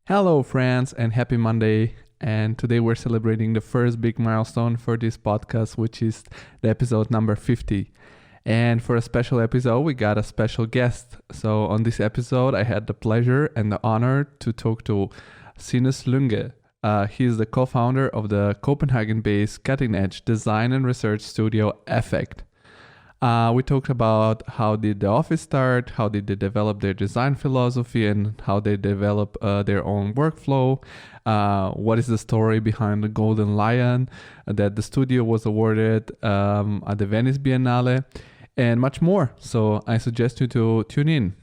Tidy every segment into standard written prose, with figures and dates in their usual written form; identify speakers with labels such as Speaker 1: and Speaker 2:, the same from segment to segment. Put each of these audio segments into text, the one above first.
Speaker 1: Hello, friends, and happy Monday. And today we're celebrating the first big milestone for this podcast, which is the episode number 50. And for a special episode, we got a special guest. So on this episode, I had the pleasure and the honor to talk to Sinus Lynge. He is the co-founder of the Copenhagen-based cutting-edge design and research studio EFFEKT. We talked about how did the office start, how did they develop their design philosophy, and how they develop their own workflow. What is the story behind the Golden Lion that the studio was awarded at the Venice Biennale, and much more. So I suggest you to tune in.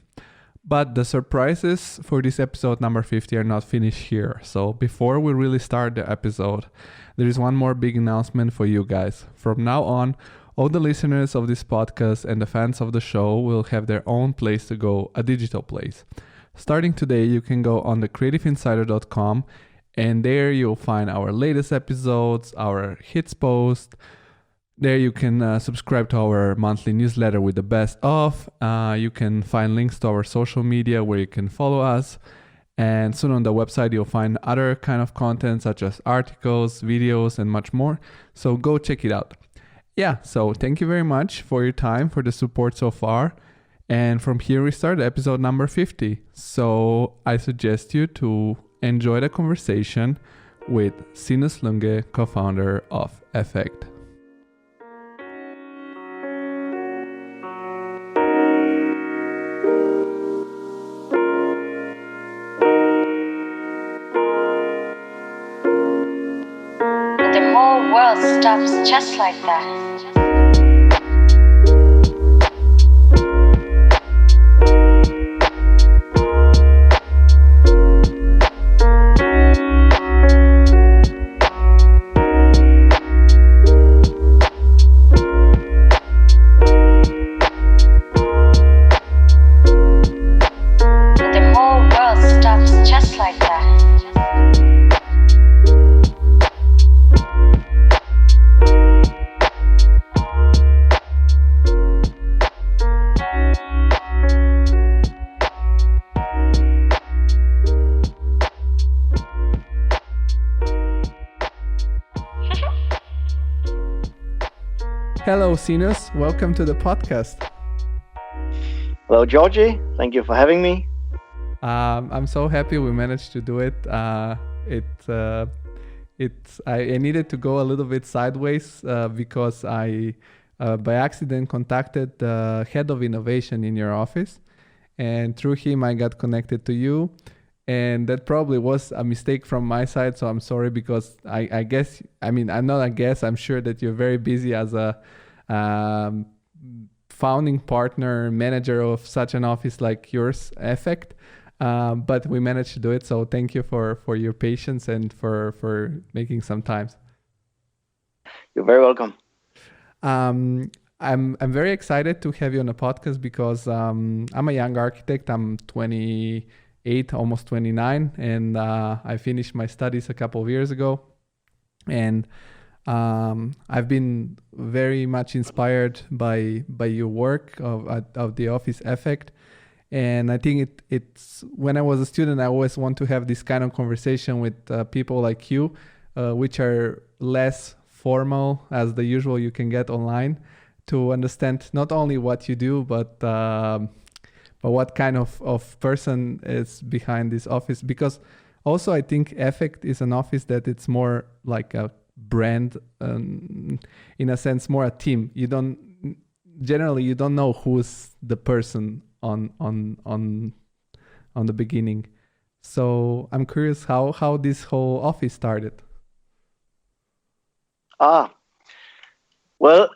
Speaker 1: But the surprises for this episode number 50 are not finished here. So before we really start the episode, there is one more big announcement for you guys. From now on, all the listeners of this podcast and the fans of the show will have their own place to go, a digital place. Starting today, you can go on thecreativeinsider.com, and there you'll find our latest episodes, our hits post. There you can subscribe to our monthly newsletter with the best of. You can find links to our social media where you can follow us. And soon on the website, you'll find other kind of content such as articles, videos, and much more. So go check it out. Yeah, so thank you very much for your time, for the support so far. And from here we start episode number 50. So I suggest you to enjoy the conversation with Sinus Lynge, co-founder of EFFEKT.
Speaker 2: The whole world stops just like that. The whole world stops just like that.
Speaker 1: Hello, Sinus. Welcome to the podcast.
Speaker 3: Hello, Georgi. Thank you for having me.
Speaker 1: I'm so happy we managed to do it. I needed to go a little bit sideways because I by accident contacted the head of innovation in your office, and through him I got connected to you, and that probably was a mistake from my side. So I'm sorry, because I'm sure that you're very busy as a founding partner, manager of such an office like yours, EFFEKT. But we managed to do it. So thank you for your patience and for making some time.
Speaker 3: You're very welcome.
Speaker 1: I'm very excited to have you on the podcast because I'm a young architect. I'm 28, almost 29, and I finished my studies a couple of years ago. And I've been very much inspired by your work of the office EFFEKT. And I think it's when I was a student, I always want to have this kind of conversation with people like you, which are less formal as the usual you can get online, to understand not only what you do, but what kind of person is behind this office. Because also I think EFFEKT is an office that it's more like a brand, in a sense, more a team. You don't know who's the person on the beginning. So I'm curious how this whole office started.
Speaker 3: Well,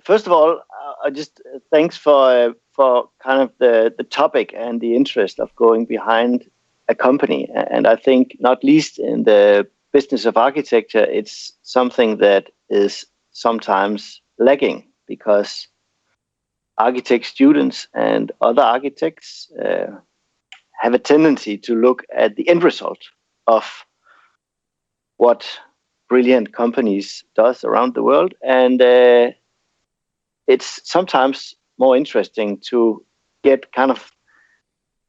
Speaker 3: first of all, I just thanks for kind of the topic and the interest of going behind a company. And I think not least in the business of architecture, it's something that is sometimes lacking, because architect students and other architects have a tendency to look at the end result of what brilliant companies does around the world. And it's sometimes more interesting to get kind of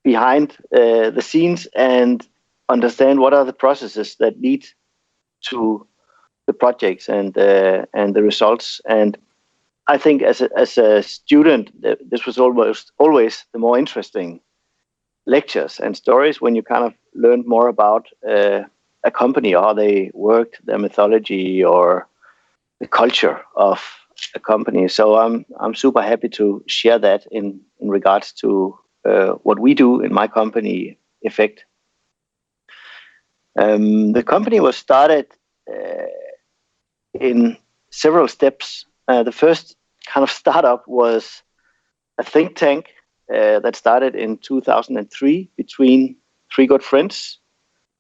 Speaker 3: behind the scenes and understand what are the processes that lead to the projects and the results. And I think as a student, this was always the more interesting lectures and stories when you kind of learned more about a company, or how they worked, their methodology, or the culture of a company. So I'm super happy to share that in regards to what we do in my company, EFFEKT. The company was started in several steps. The first kind of startup was a think tank that started in 2003 between three good friends,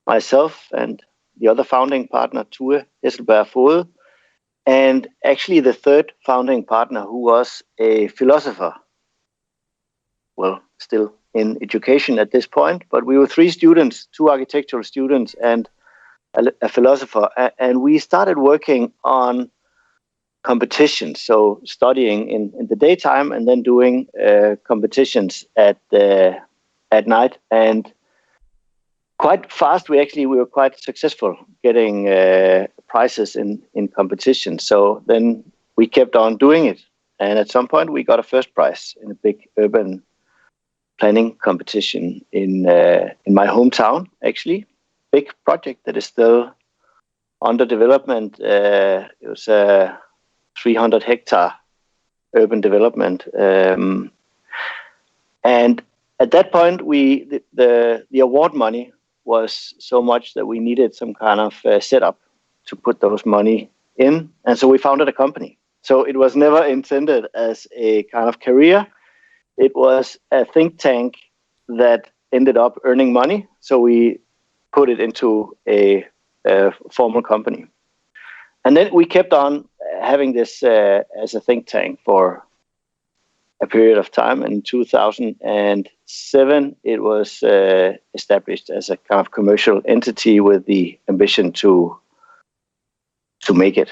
Speaker 3: myself and the other founding partner, Tue Hesselberg-Fode, and actually the third founding partner, who was a philosopher. Well, still in education at this point, but we were three students, two architectural students and a philosopher, and we started working on competitions, so studying in the daytime and then doing competitions at night. And quite fast, we were quite successful getting prizes in competition. So then we kept on doing it, and at some point we got a first prize in a big urban planning competition in my hometown. Actually, big project that is still under development. It was a 300 hectare urban development, and at that point the award money was so much that we needed some kind of setup to put those money in, and so we founded a company. So it was never intended as a kind of career. It was a think tank that ended up earning money, so we put it into a formal company. And then we kept on having this as a think tank for a period of time. And in 2007, it was established as a kind of commercial entity with the ambition to make it.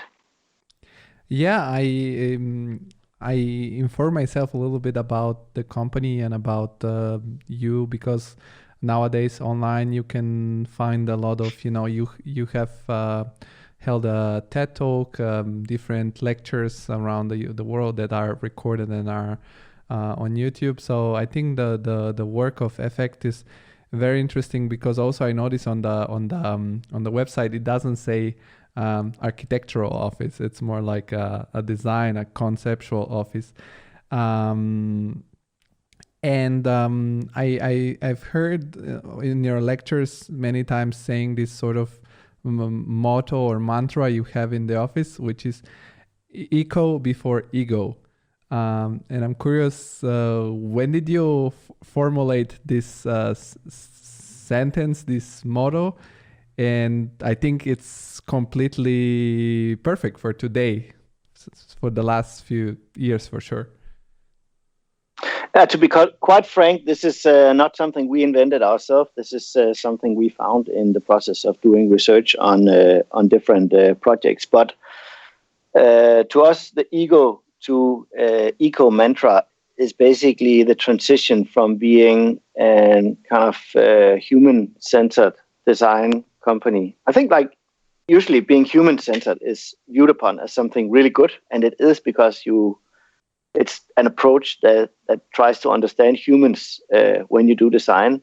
Speaker 1: Yeah, I inform myself a little bit about the company and about you, because nowadays online you can find a lot of, you have held a TED Talk, different lectures around the world that are recorded and are on YouTube. So I think the work of EFFEKT is very interesting, because also I notice on the website it doesn't say architectural office. It's more like a design, a conceptual office. I've heard in your lectures many times saying this sort of motto or mantra you have in the office, which is eco before ego. And I'm curious, when did you formulate this sentence, this motto? And I think it's completely perfect for today, for the last few years, for sure.
Speaker 3: To be quite frank, this is not something we invented ourselves. This is something we found in the process of doing research on different projects. But to us, the ego to eco mantra is basically the transition from being a kind of human-centered design company. I think usually being human-centered is viewed upon as something really good, and it is, because it's an approach that tries to understand humans when you do design.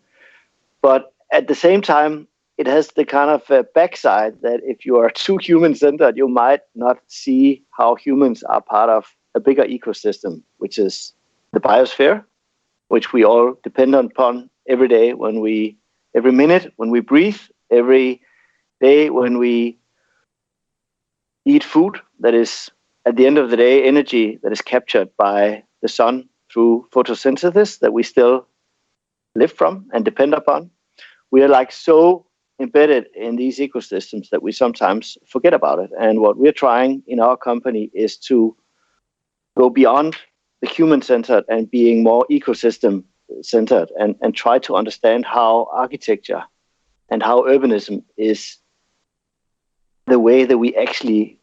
Speaker 3: But at the same time, it has the kind of backside that if you are too human-centered, you might not see how humans are part of a bigger ecosystem, which is the biosphere, which we all depend upon every day, every minute when we breathe, every day when we eat food that is, at the end of the day, energy that is captured by the sun through photosynthesis that we still live from and depend upon. We are so embedded in these ecosystems that we sometimes forget about it. And what we're trying in our company is to go beyond the human-centered and being more ecosystem-centered, and try to understand how architecture and how urbanism is the way that we actually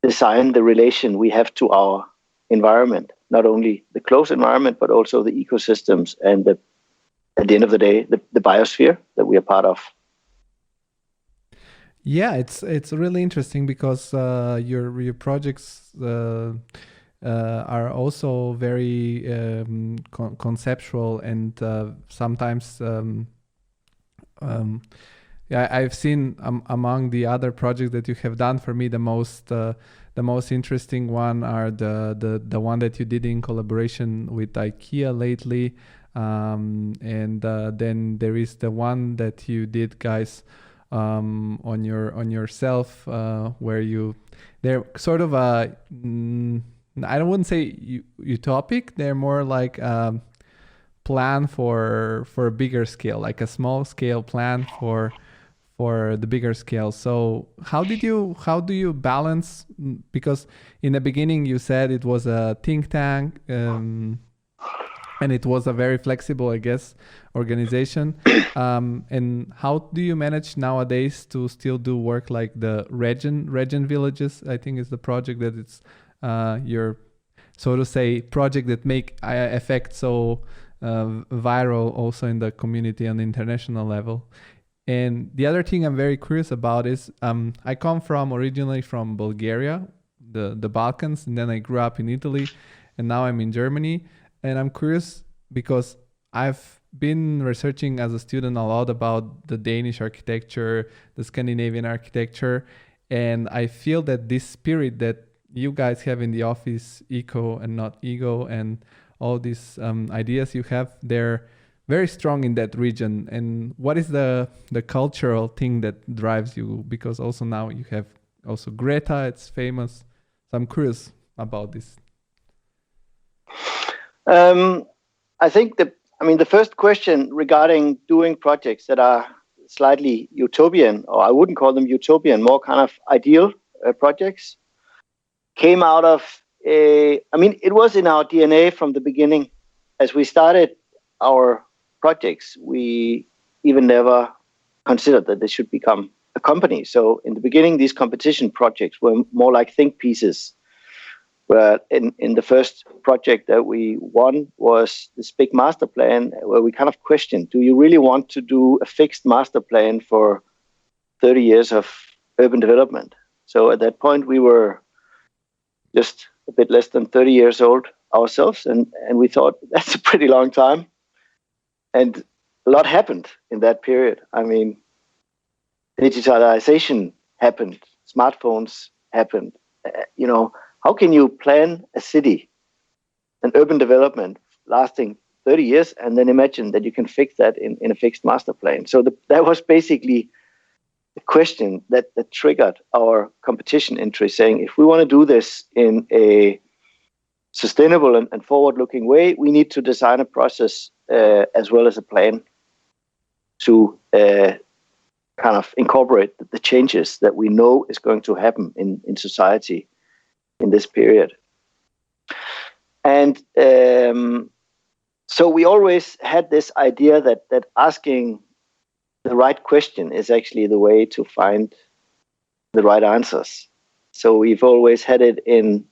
Speaker 3: design the relation we have to our environment, not only the close environment, but also the ecosystems and at the end of the day, the biosphere that we are part of.
Speaker 1: Yeah, it's really interesting because your projects are also very conceptual and sometimes yeah, I've seen among the other projects that you have done, for me the most interesting one are the one that you did in collaboration with IKEA lately, and then there is the one that you did, guys, on yourself, where they're sort of I wouldn't say utopic. They're more like plan for a bigger scale, like a small scale plan for the bigger scale. So how do you balance, because in the beginning you said it was a think tank, and it was a very flexible, I guess, organization, and how do you manage nowadays to still do work like the Regen Villages, I think is the project that it's your, so to say, project that make EFFEKT so viral also in the community on the international level. And the other thing I'm very curious about is I come originally from Bulgaria, the Balkans, and then I grew up in Italy, and now I'm in Germany. And I'm curious because I've been researching as a student a lot about the Danish architecture, the Scandinavian architecture, and I feel that this spirit that you guys have in the office, eco and not ego, and all these ideas you have, they're very strong in that region. And what is the cultural thing that drives you? Because also now you have also Greta, it's famous. So I'm curious about this.
Speaker 3: I think the first question regarding doing projects that are slightly utopian, or I wouldn't call them utopian, more kind of ideal projects, came out of it was in our DNA from the beginning. As we started our projects, we even never considered that they should become a company. So in the beginning, these competition projects were more like think pieces. Where in the first project that we won was this big master plan, where we kind of questioned, do you really want to do a fixed master plan for 30 years of urban development? So at that point, we were just a bit less than 30 years old ourselves, and we thought that's a pretty long time. And a lot happened in that period. I mean, digitalization happened, smartphones happened. How can you plan a city, an urban development lasting 30 years, and then imagine that you can fix that in a fixed master plan? So that was basically the question that triggered our competition interest, saying, if we want to do this in a sustainable and forward-looking way, we need to design a process as well as a plan to kind of incorporate the changes that we know is going to happen in society in this period. And so we always had this idea that asking the right question is actually the way to find the right answers. So we've always had it in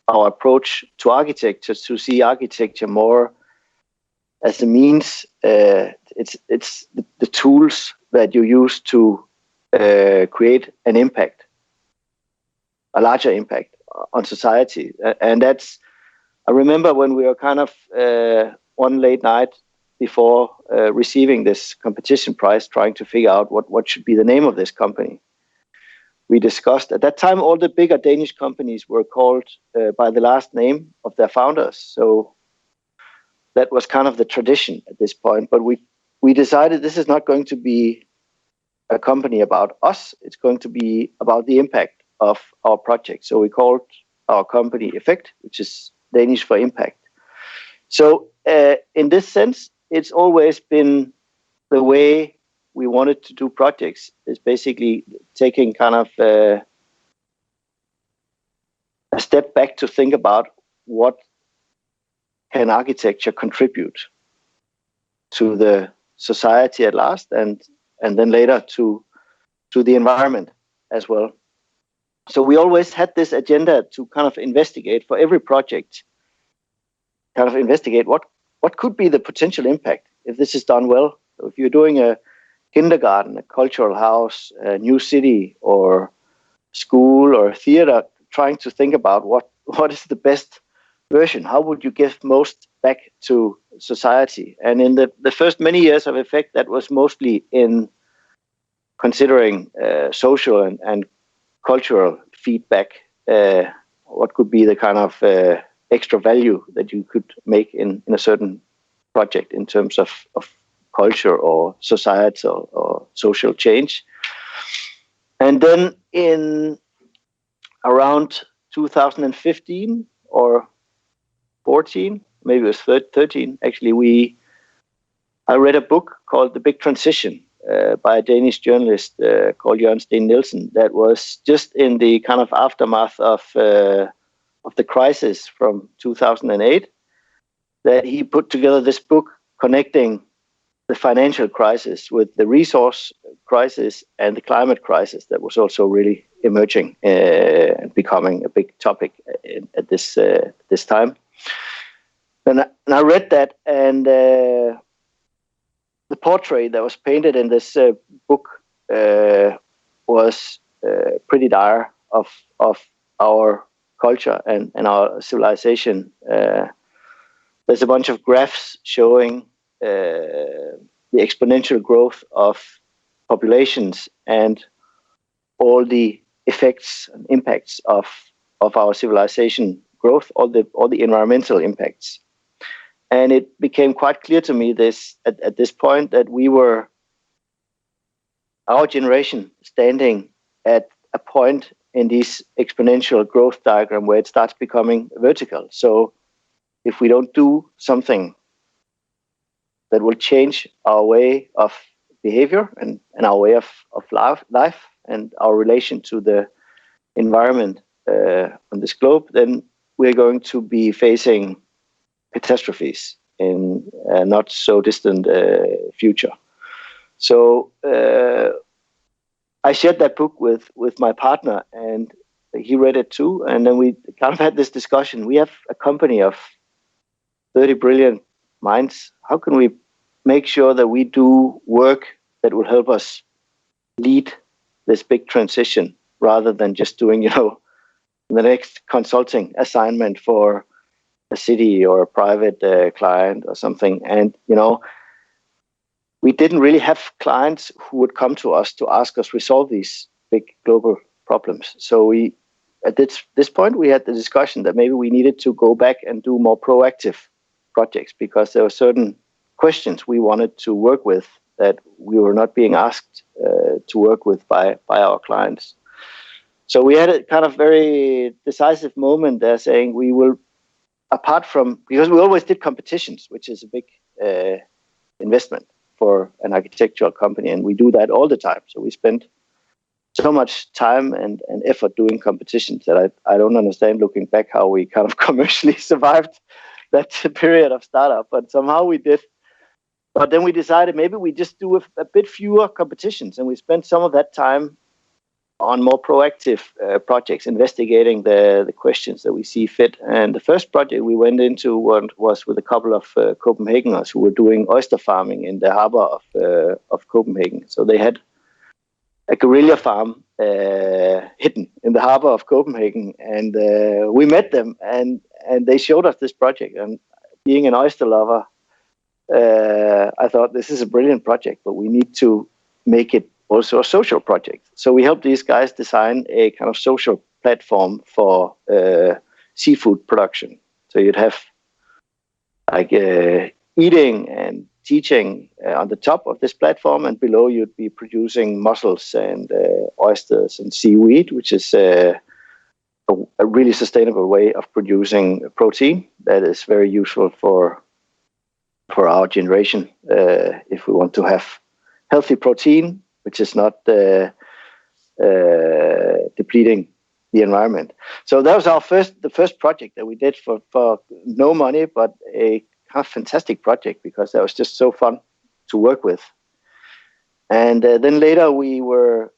Speaker 3: our approach to architecture to see architecture more as a means. It's the tools that you use to create an impact, a larger impact on society. And that's, I remember when we were kind of one late night before receiving this competition prize, trying to figure out what should be the name of this company. We discussed, at that time, all the bigger Danish companies were called by the last name of their founders. So that was kind of the tradition at this point. But we decided this is not going to be a company about us. It's going to be about the impact of our project. So we called our company EFFEKT, which is Danish for impact. So in this sense, it's always been the way we wanted to do projects, is basically taking kind of a step back to think about what can architecture contribute to the society at last, and then later to the environment as well. So we always had this agenda to kind of investigate for every project, kind of investigate what could be the potential impact if this is done well. So if you're doing a kindergarten, a cultural house, a new city, or school or theater, trying to think about what is the best version. How would you give most back to society? And in the first many years of EFFEKT, that was mostly in considering social and cultural feedback. What could be the kind of extra value that you could make in a certain project in terms of culture or societal or social change. And then in around 2015 or 14, maybe it was 13, actually, I read a book called The Big Transition by a Danish journalist called Jørgen Steen Nielsen, that was just in the kind of aftermath of the crisis from 2008, that he put together this book connecting the financial crisis with the resource crisis and the climate crisis that was also really emerging and becoming a big topic at this time. And I read that, and the portrait that was painted in this book was pretty dire of our culture and our civilization. There's a bunch of graphs showing the exponential growth of populations and all the effects and impacts of our civilization growth, all the environmental impacts. And it became quite clear to me at this point that we were, our generation, standing at a point in this exponential growth diagram where it starts becoming vertical. So if we don't do something that will change our way of behavior and our way of life and our relation to the environment on this globe, then we're going to be facing catastrophes in a not so distant future. So I shared that book with my partner, and he read it too. And then we kind of had this discussion. We have a company of 30 brilliant minds. How can we make sure that we do work that will help us lead this big transition rather than just doing, the next consulting assignment for a city or a private client or something? And, we didn't really have clients who would come to us to ask us resolve these big global problems. So we, at this point, we had the discussion that maybe we needed to go back and do more proactive projects, because there were certain questions we wanted to work with that we were not being asked to work with by our clients. So we had a kind of very decisive moment there, saying we will, apart from, because we always did competitions, which is a big investment for an architectural company, and we do that all the time. So we spend so much time and effort doing competitions that I don't understand, looking back, how we kind of commercially survived that period of startup, but somehow we did. But then we decided maybe we just do a bit fewer competitions, and we spent some of that time on more proactive projects, investigating the questions that we see fit. And the first project we went into was with a couple of Copenhageners who were doing oyster farming in the harbor of Copenhagen. So they had a guerrilla farm hidden in the harbor of Copenhagen, and we met them, and they showed us this project. And being an oyster lover, I thought, this is a brilliant project, but we need to make it also a social project. So we helped these guys design a kind of social platform for seafood production. So you'd have like eating and teaching on the top of this platform, and below you'd be producing mussels and oysters and seaweed, which is a really sustainable way of producing protein that is very useful for our generation if we want to have healthy protein, which is not depleting the environment. So that was the first project that we did for no money, but a kind of fantastic project, because that was just so fun to work with. And then later we were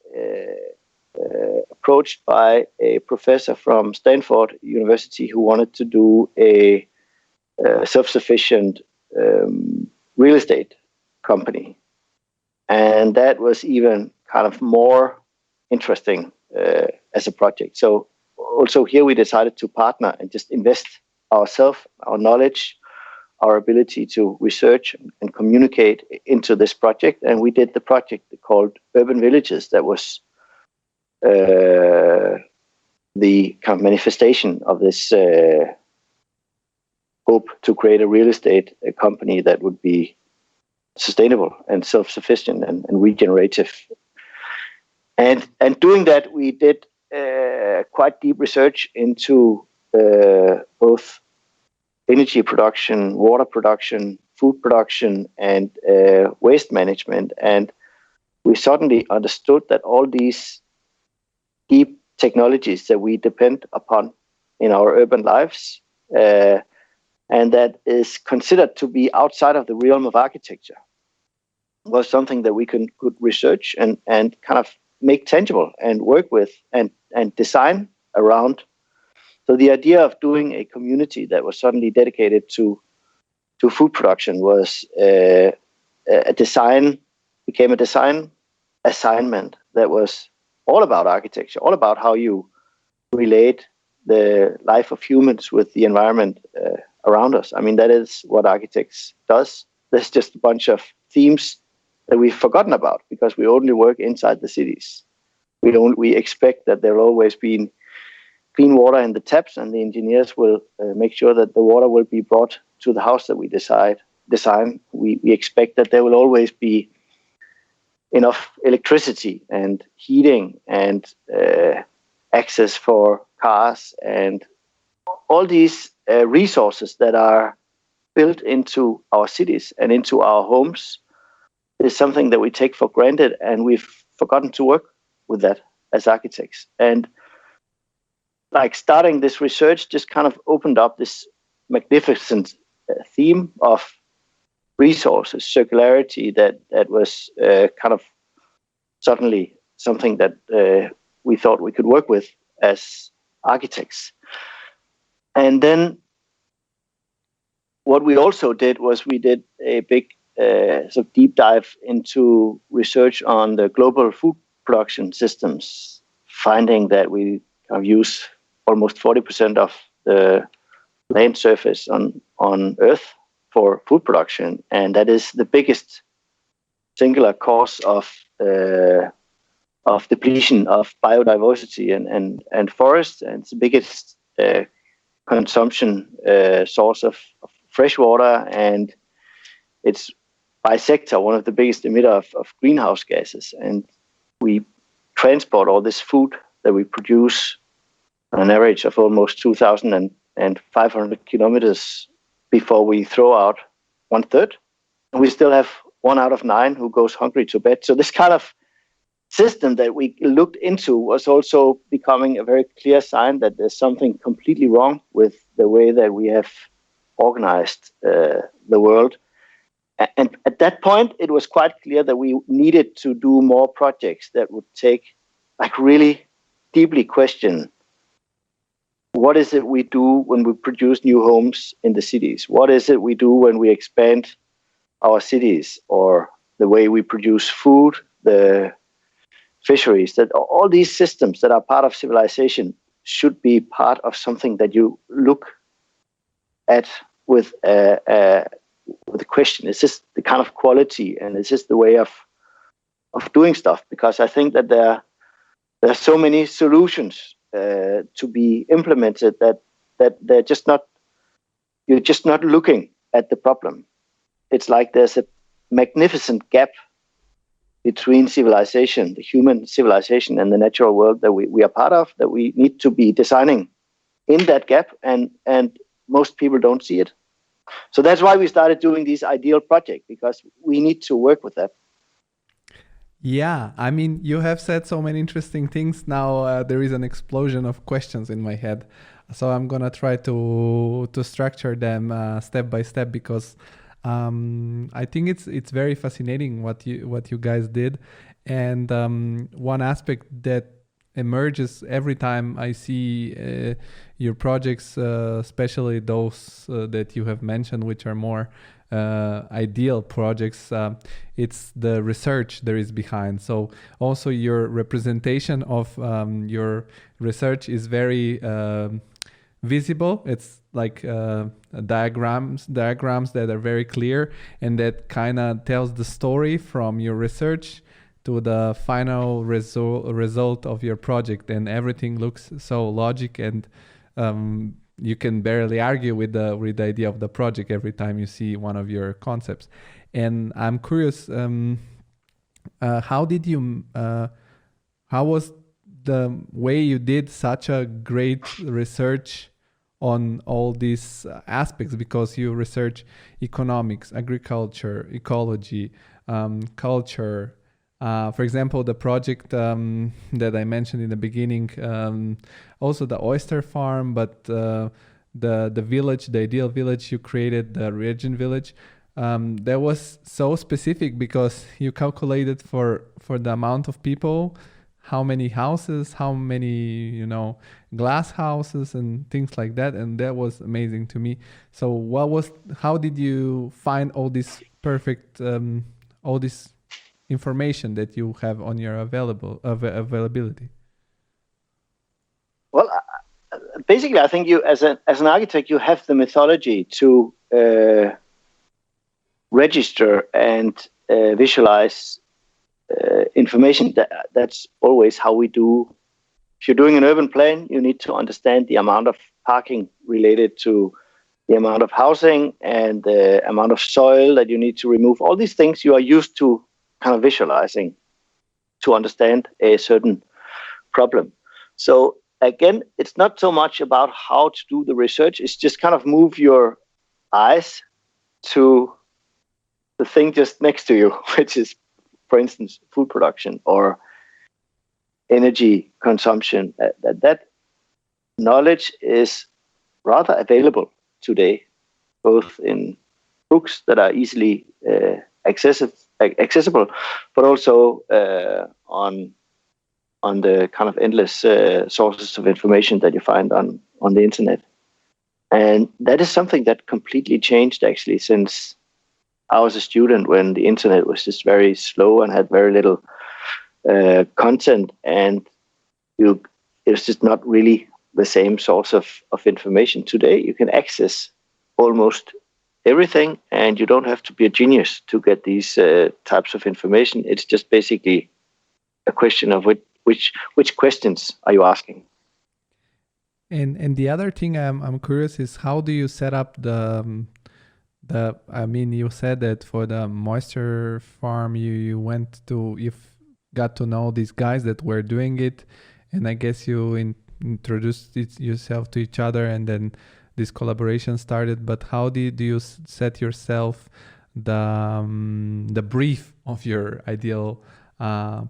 Speaker 3: approached by a professor from Stanford University who wanted to do a self-sufficient real estate company. And that was even kind of more interesting as a project. So also here we decided to partner and just invest ourselves, our knowledge, our ability to research and communicate into this project. And we did the project called Urban Villages. That was the kind of manifestation of this hope to create a real estate company that would be sustainable and self-sufficient and regenerative. And doing that, we did quite deep research into both energy production, water production, food production, and waste management. And we suddenly understood that all these deep technologies that we depend upon in our urban lives, and that is considered to be outside of the realm of architecture, was something that we could research and kind of make tangible and work with and design around. So the idea of doing a community that was suddenly dedicated to food production was became a design assignment that was all about architecture, all about how you relate the life of humans with the environment around us. I mean, that is what architects does. There's just a bunch of themes that we've forgotten about because we only work inside the cities. We expect that there will always be clean water in the taps, and the engineers will make sure that the water will be brought to the house that we design. We expect that there will always be enough electricity and heating and access for cars and all these resources that are built into our cities and into our homes is something that we take for granted, and we've forgotten to work with that as architects. And like starting this research just kind of opened up this magnificent theme of resources, circularity that was kind of suddenly something that we thought we could work with as architects. And then what we also did was we did a big sort of deep dive into research on the global food production systems, finding that we kind of use almost 40% of the land surface on Earth for food production, and that is the biggest singular cause of depletion of biodiversity and forests, and it's the biggest consumption source of fresh water, and it's by sector one of the biggest emitter of greenhouse gases. And we transport all this food that we produce on an average of almost 2,500 kilometers before we throw out 1/3. And we still have 1 out of 9 who goes hungry to bed. So this kind of system that we looked into was also becoming a very clear sign that there's something completely wrong with the way that we have organized the world. And at that point, it was quite clear that we needed to do more projects that would really deeply question, what is it we do when we produce new homes in the cities? What is it we do when we expand our cities, or the way we produce food, the fisheries? That all these systems that are part of civilization should be part of something that you look at with the question: is this the kind of quality, and is this the way of doing stuff? Because I think that there are so many solutions to be implemented that they're just not. You're just not looking at the problem. It's like there's a magnificent gap between civilization, the human civilization, and the natural world that we are part of, that we need to be designing in that gap, and most people don't see it. So that's why we started doing this ideal project, because we need to work with that.
Speaker 1: Yeah, I mean, you have said so many interesting things. Now there is an explosion of questions in my head. So I'm going to try to structure them step by step, because I think it's very fascinating what you guys did. And one aspect that emerges every time I see your projects, especially those that you have mentioned, which are more ideal projects, it's the research there is behind. So also your representation of your research is very visible. It's like diagrams that are very clear and that kind of tells the story from your research to the final result of your project, and everything looks so logic, and you can barely argue with the idea of the project every time you see one of your concepts. And I'm curious, how was the way you did such a great research on all these aspects, because you research economics, agriculture, ecology, culture. For example, the project that I mentioned in the beginning, also the oyster farm, but the village, the ideal village you created, the region village, that was so specific because you calculated for the amount of people, how many houses, how many, glass houses and things like that. And that was amazing to me. So how did you find all this perfect, all this information that you have on your availability?
Speaker 3: Well, basically, I think you, as an architect, you have the methodology to register and visualize information. That's always how we do. If you're doing an urban plan, you need to understand the amount of parking related to the amount of housing and the amount of soil that you need to remove. All these things you are used to kind of visualizing to understand a certain problem. So again, it's not so much about how to do the research. It's just kind of move your eyes to the thing just next to you, which is, for instance, food production or energy consumption. That knowledge is rather available today, both in books that are easily accessible, but also on the kind of endless sources of information that you find on the internet. And that is something that completely changed actually since I was a student, when the internet was just very slow and had very little content, and it was just not really the same source of information. Today you can access almost everything, and you don't have to be a genius to get these types of information. It's just basically a question of which questions are you asking.
Speaker 1: And the other thing I'm curious is, how do you set up the I mean, you said that for the moisture farm you got to know these guys that were doing it, and I guess you introduced yourself to each other, and then this collaboration started. But how do you set yourself the brief of your ideal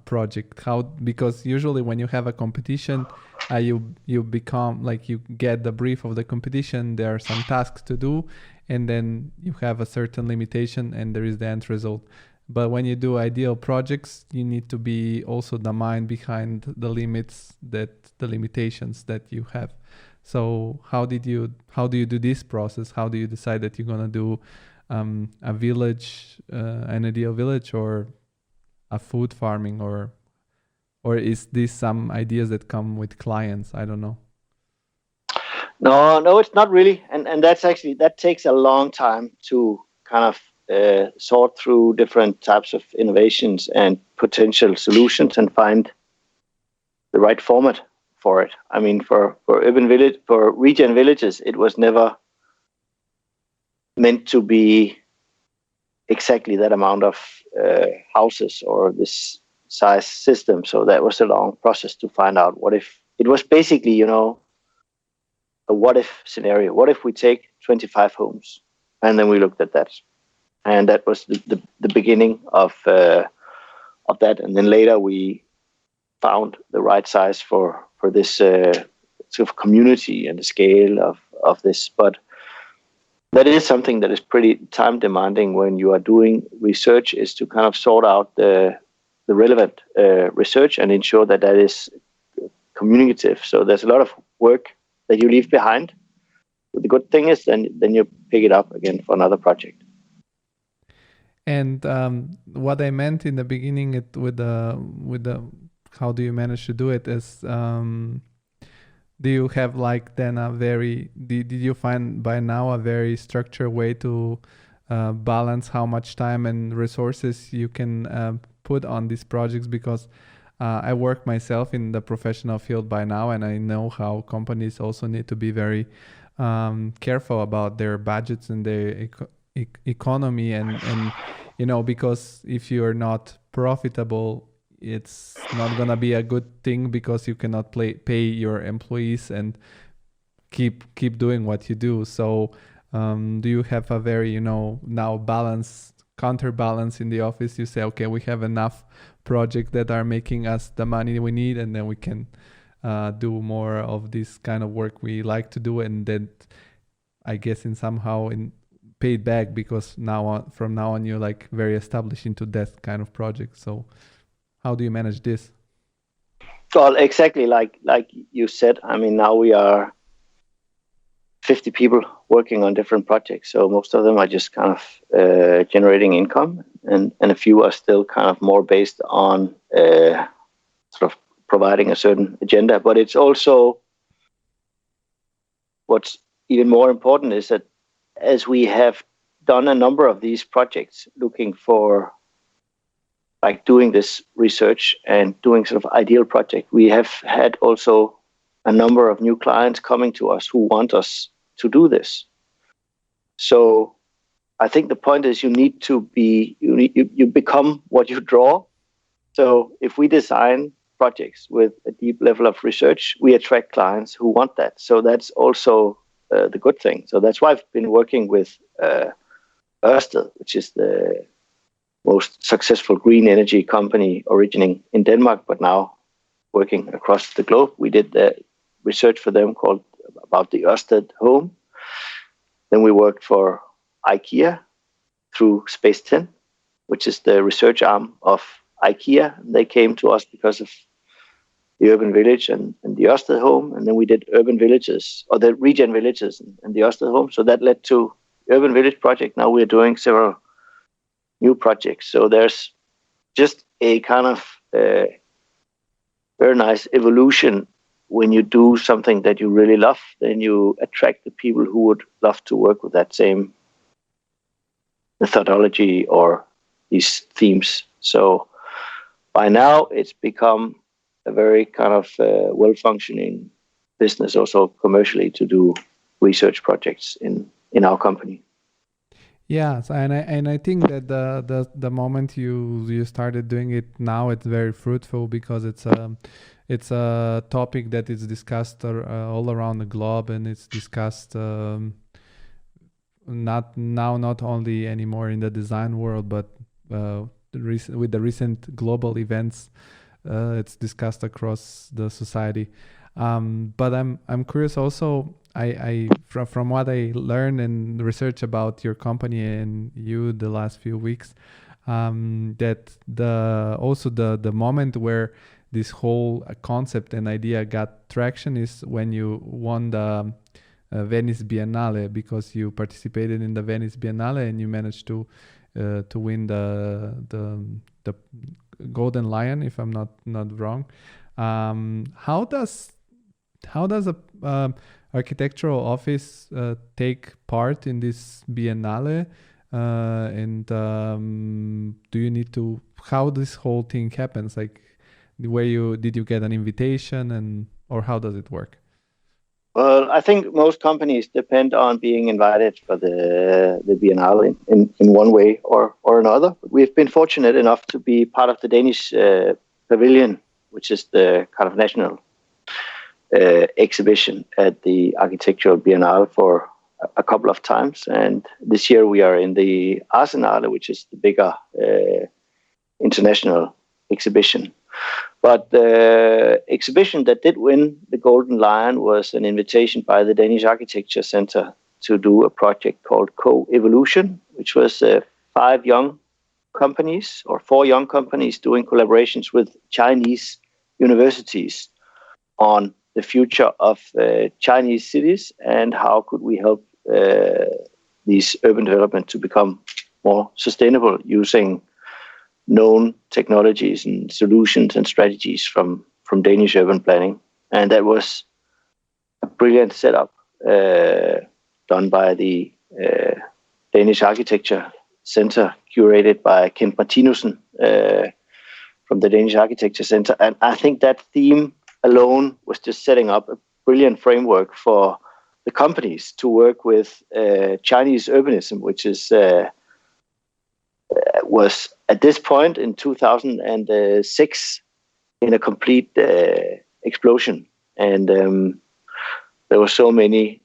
Speaker 1: project? Because usually when you have a competition, you become like, you get the brief of the competition, there are some tasks to do, and then you have a certain limitation and there is the end result. But when you do ideal projects, you need to be also the mind behind the limitations that you have. So how do you do this process? How do you decide that you're gonna do a village, an ideal village, or a food farming, or is this some ideas that come with clients? I don't know.
Speaker 3: No, it's not really, and that takes a long time to kind of sort through different types of innovations and potential solutions and find the right format for it. I mean, for region villages, it was never meant to be exactly that amount of houses or this size system. So that was a long process to find out what if. It was basically, a what if scenario. What if we take 25 homes? And then we looked at that. And that was the beginning of that. And then later we found the right size for this sort of community and the scale of this. But that is something that is pretty time demanding when you are doing research, is to kind of sort out the relevant research and ensure that is communicative. So there's a lot of work that you leave behind. But the good thing is then you pick it up again for another project.
Speaker 1: And what I meant in the beginning with the how do you manage to do it is do you have like then a very did you find by now a very structured way to balance how much time and resources you can put on these projects? Because I work myself in the professional field by now, and I know how companies also need to be very careful about their budgets and their economy, and because if you are not profitable, it's not gonna be a good thing, because you cannot pay your employees and keep doing what you do. So do you have a very now counterbalance in the office? You say, okay, we have enough projects that are making us the money we need, and then we can do more of this kind of work we like to do, and then I guess in somehow paid back, because from now on you're like very established into that kind of project. So how do you manage this?
Speaker 3: Well, exactly like you said. I mean, now we are 50 people working on different projects. So most of them are just kind of generating income, and a few are still kind of more based on sort of providing a certain agenda. But it's also, what's even more important is that as we have done a number of these projects looking for like doing this research and doing sort of ideal project, we have had also a number of new clients coming to us who want us to do this. So I think the point is you become what you draw. So if we design projects with a deep level of research, we attract clients who want that. So that's also the good thing. So that's why I've been working with Ørsted, which is the most successful green energy company originating in Denmark, but now working across the globe. We did the research for them about the Ørsted home. Then we worked for IKEA through Space 10, which is the research arm of IKEA. They came to us because of the urban village and the Ørsted home. And then we did urban villages, or the regen villages and the Ørsted home. So that led to the urban village project. Now we're doing several new projects. So there's just a kind of very nice evolution. When you do something that you really love, then you attract the people who would love to work with that same methodology or these themes. So by now it's become a very kind of well-functioning business also commercially to do research projects in our company.
Speaker 1: Yes, and I think that the moment you started doing it now, it's very fruitful, because it's a topic that is discussed all around the globe, and it's discussed not only anymore in the design world, but with the recent global events, it's discussed across the society. But I'm curious also. I from what I learned and research about your company and you the last few weeks, that the moment where this whole concept and idea got traction is when you won the Venice Biennale, because you participated in the Venice Biennale and you managed to win the Golden Lion, if I'm not wrong. How does a architectural office take part in this Biennale, and do you need to, how this whole thing happens? Like, did you get an invitation, or how does it work?
Speaker 3: Well, I think most companies depend on being invited for the Biennale in one way or another. We've been fortunate enough to be part of the Danish pavilion, which is the kind of national exhibition at the Architectural Biennale for a couple of times. And this year we are in the Arsenale, which is the bigger international exhibition. But the exhibition that did win the Golden Lion was an invitation by the Danish Architecture Center to do a project called Co-Evolution, which was 4 young companies doing collaborations with Chinese universities on the future of Chinese cities and how could we help these urban development to become more sustainable using known technologies and solutions and strategies from Danish urban planning. And that was a brilliant setup done by the Danish Architecture Center, curated by Kent Martinussen from the Danish Architecture Center. And I think that theme alone was just setting up a brilliant framework for the companies to work with Chinese urbanism, which is was at this point in 2006 in a complete explosion. And there were so many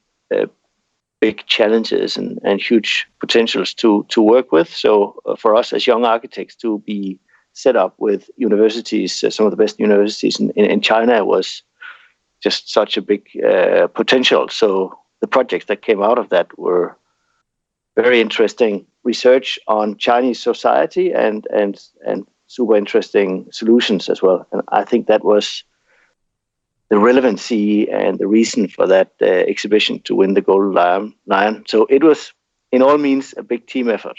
Speaker 3: big challenges and huge potentials to work with. So for us as young architects to be set up with universities, some of the best universities in China, was just such a big potential. So the projects that came out of that were very interesting research on Chinese society and super interesting solutions as well. And I think that was the relevancy and the reason for that exhibition to win the Golden Lion. So it was, in all means, a big team effort.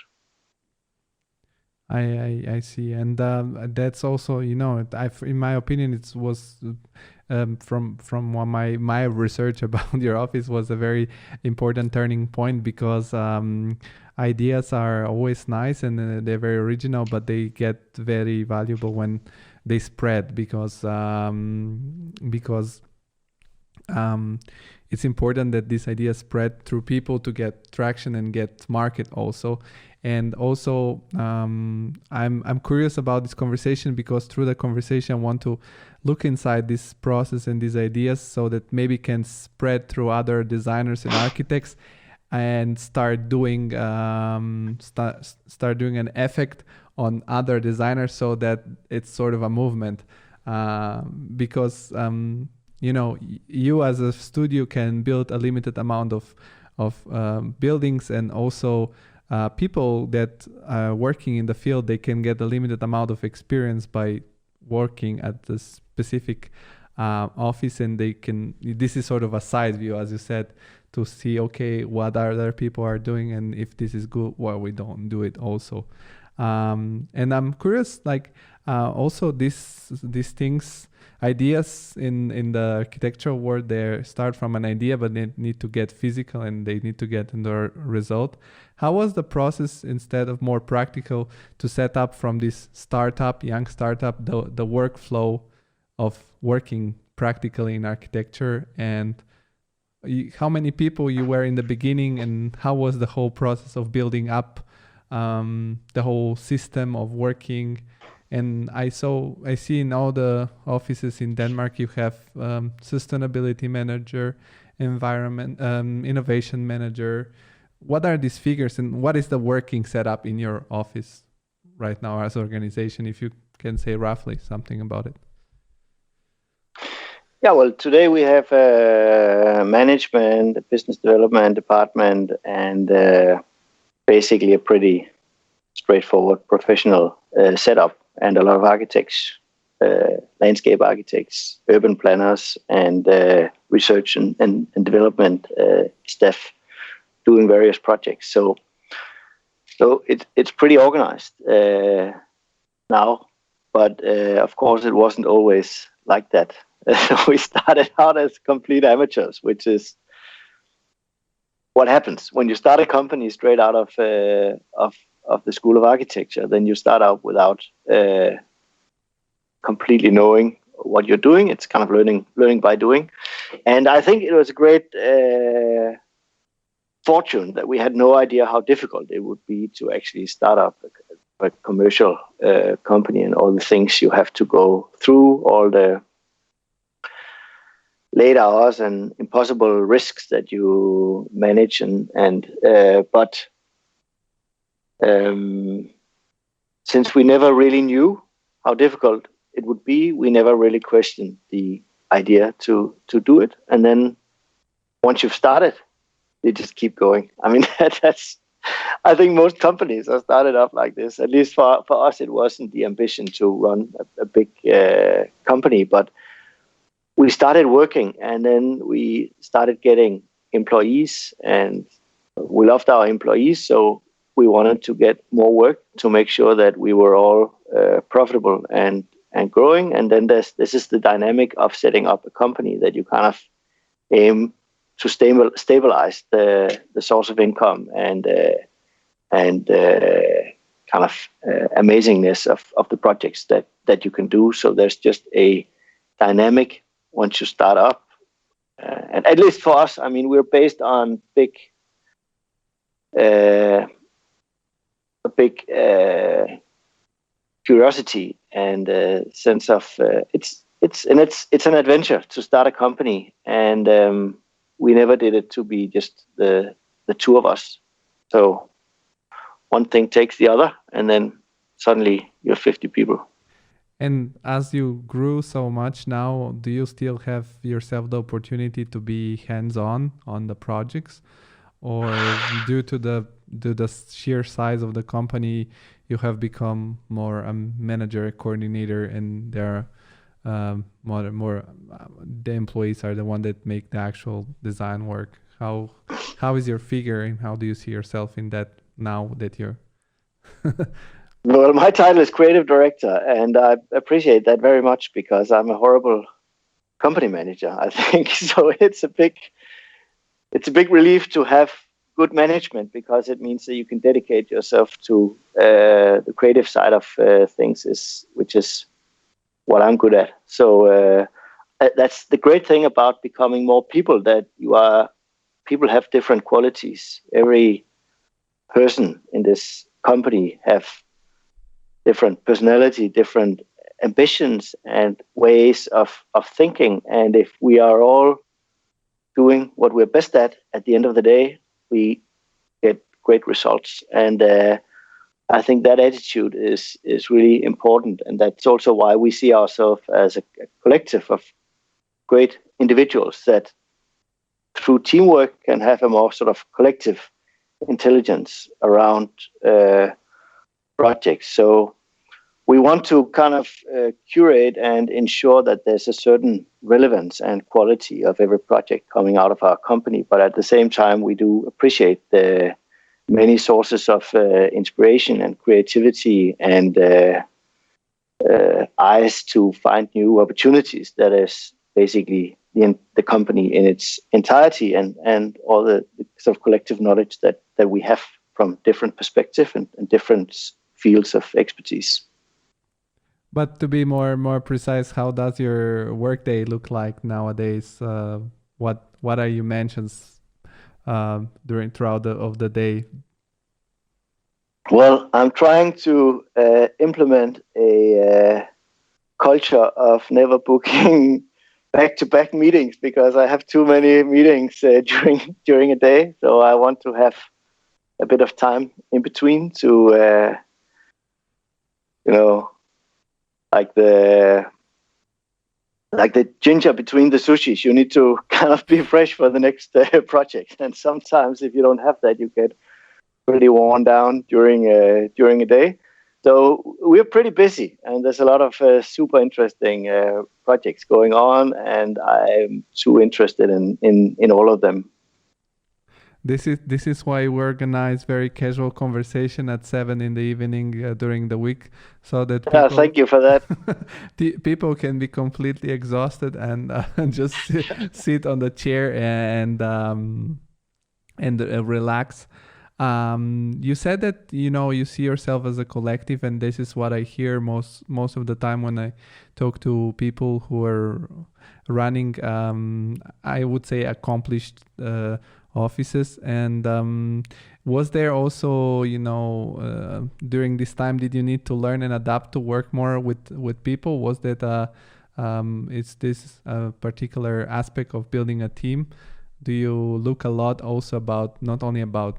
Speaker 1: I see, and that's also, in my opinion, it was from my research about your office was a very important turning point, because ideas are always nice and they're very original, but they get very valuable when they spread, because it's important that these ideas spread through people to get traction and get market also. And also, I'm curious about this conversation, because through the conversation I want to look inside this process and these ideas so that maybe can spread through other designers and architects, and start doing start doing an effect on other designers, so that it's sort of a movement. Because you as a studio can build a limited amount of buildings, and also people that are working in the field, they can get a limited amount of experience by working at the specific office, and they can, this is sort of a side view, as you said, to see, okay, what other people are doing, and if this is good, why we don't do it also. And I'm curious, also these things, ideas in the architectural world, they start from an idea, but they need to get physical and they need to get into a result. How was the process, instead of more practical, to set up from this young startup, the workflow of working practically in architecture? And how many people you were in the beginning, and how was the whole process of building up the whole system of working? And I see in all the offices in Denmark, you have sustainability manager, environment, innovation manager. What are these figures, and what is the working setup in your office right now as an organization, if you can say roughly something about it?
Speaker 3: Yeah, well, today we have a management, a business development department, and basically a pretty straightforward professional setup, and a lot of architects, landscape architects, urban planners, and research and development staff doing various projects. So it's pretty organized now, but of course it wasn't always like that. We started out as complete amateurs, which is what happens when you start a company straight out of the School of Architecture. Then you start out without completely knowing what you're doing. It's kind of learning by doing. And I think it was a great fortune that we had no idea how difficult it would be to actually start up a commercial company, and all the things you have to go through, all the late hours and impossible risks that you manage, but since we never really knew how difficult it would be, we never really questioned the idea to do it. And then once you've started, you just keep going. I mean, I think most companies are started up like this. At least for us, it wasn't the ambition to run a big company, but we started working, and then we started getting employees, and we loved our employees. So we wanted to get more work to make sure that we were all profitable and growing. And then this is the dynamic of setting up a company that you kind of aim to stabilize the source of income and kind of amazingness of the projects that you can do. So there's just a dynamic once you start up. And at least for us, I mean, we're based on a big curiosity and sense of it's an adventure to start a company, and we never did it to be just the two of us. So one thing takes the other, and then suddenly you're 50 people.
Speaker 1: And as you grew so much now, do you still have yourself the opportunity to be hands-on on the projects? Or due to the sheer size of the company, you have become more a manager, a coordinator, and there are more the employees are the one that make the actual design work. How is your figure, and how do you see yourself in that now that you're...
Speaker 3: Well, my title is creative director, and I appreciate that very much because I'm a horrible company manager, I think. So it's a big relief to have good management, because it means that you can dedicate yourself to the creative side of things, which is what I'm good at. So that's the great thing about becoming more people, that people have different qualities. Every person in this company have different personality, different ambitions and ways of thinking. And if we are all doing what we're best at the end of the day, we get great results. And I think that attitude is really important. And that's also why we see ourselves as a collective of great individuals that through teamwork can have a more sort of collective intelligence around projects. So we want to kind of curate and ensure that there's a certain relevance and quality of every project coming out of our company. But at the same time, we do appreciate the many sources of inspiration and creativity and eyes to find new opportunities. That is basically the company in its entirety, and all the sort of collective knowledge that we have from different perspectives and different fields of expertise.
Speaker 1: But to be more precise, how does your workday look like nowadays? What are your mentions throughout the day?
Speaker 3: Well, I'm trying to implement a culture of never booking back-to-back meetings, because I have too many meetings during a day. So I want to have a bit of time in between to like the ginger between the sushis. You need to kind of be fresh for the next project. And sometimes if you don't have that, you get pretty worn down during a day. So we're pretty busy, and there's a lot of super interesting projects going on, and I'm too interested in all of them.
Speaker 1: This is why we organize very casual conversation at 7 p.m. During the week, so that people,
Speaker 3: thank you for that.
Speaker 1: People can be completely exhausted and just sit on the chair and relax. You said that you see yourself as a collective, and this is what I hear most of the time when I talk to people who are running I would say accomplished offices. And was there also during this time, did you need to learn and adapt to work more with people? Was that is this a particular aspect of building a team? Do you look a lot also about not only about